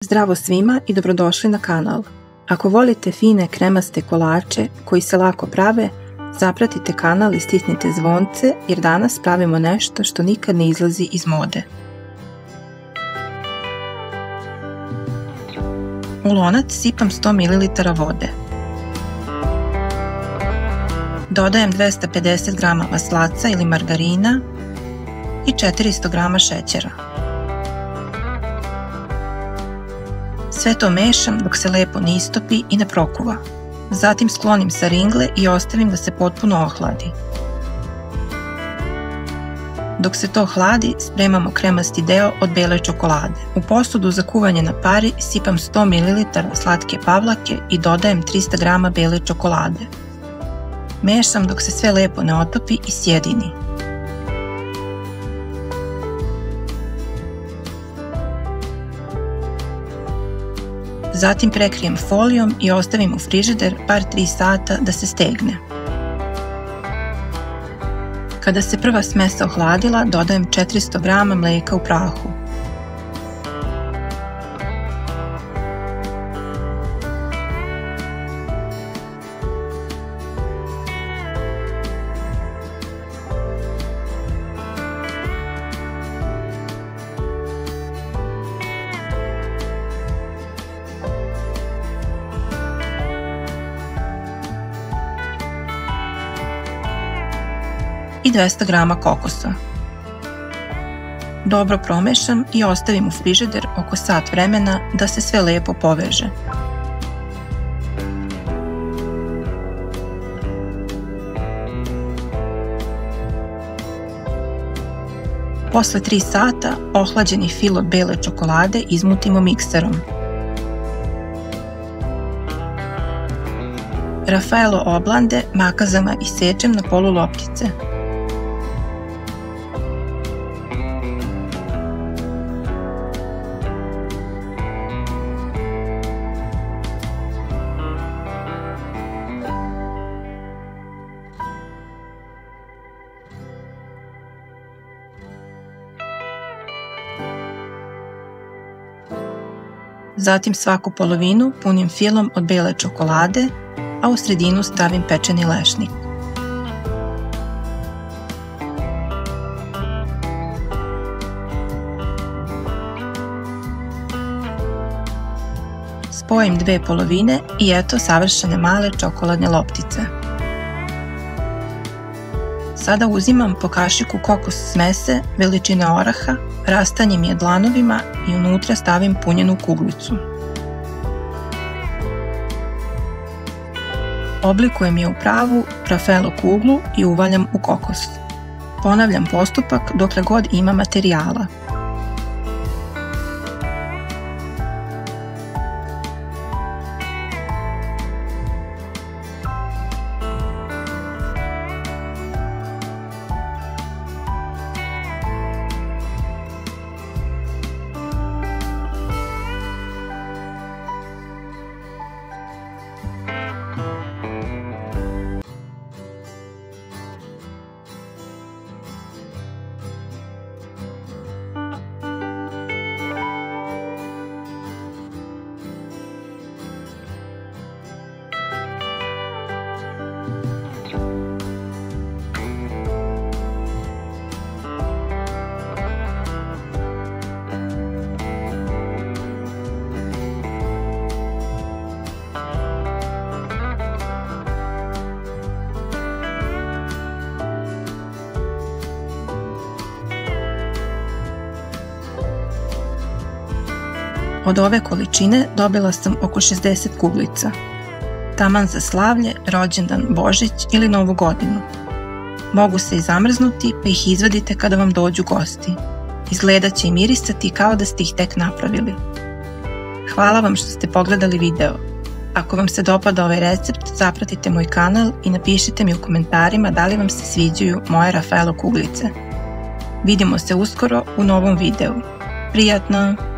Zdravo svima i dobrodošli na kanal. Ako volite fine kremaste kolače koji se lako prave, zapratite kanal i stisnite zvonce jer danas pravimo nešto što nikad ne izlazi iz mode. U lonac sipam 100 ml vode. Dodajem 250 g maslaca ili margarina i 400 g šećera. Sve to mešam dok se lepo ne istopi i ne prokuva. Zatim sklonim sa ringle i ostavim da se potpuno ohladi. Dok se to hladi, spremamo kremasti deo od bele čokolade. U posudu za kuvanje na pari sipam 100 ml slatke pavlake i dodajem 300 g bele čokolade. Mešam dok se sve lepo ne otopi i sjedini. Zatim prekrijem folijom i ostavim u frižider par 3 sata da se stegne. Kada se prva smesa ohladila, dodajem 400 g mlijeka u prahu. I 200 g kokosa. Dobro promešam i ostavim u frižider oko sat vremena da se sve lepo poveže. Posle 3 sata ohlađeni fil od bele čokolade izmutimo mikserom. Raffaello oblande makazama isečem na polu loptice. Zatim svaku polovinu punim filom od bele čokolade, a u sredinu stavim pečeni lešnik. Spojim dve polovine i eto savršene male čokoladne loptice. Sada uzimam po kašiku kokos smese veličine oraha, rastanjem je dlanovima i unutra stavim punjenu kuglicu. Oblikujem je u pravu Raffaello kuglu i uvaljam u kokos. Ponavljam postupak dokle god ima materijala. Od ove količine dobila sam oko 60 kuglica. Taman za slavlje, rođendan, Božić ili Novu godinu. Mogu se i zamrznuti pa ih izvadite kada vam dođu gosti. Izgledat će i mirisati kao da ste ih tek napravili. Hvala vam što ste pogledali video. Ako vam se dopada ovaj recept, zapratite moj kanal i napišite mi u komentarima da li vam se sviđaju moje Raffaello kuglice. Vidimo se uskoro u novom videu. Prijatno!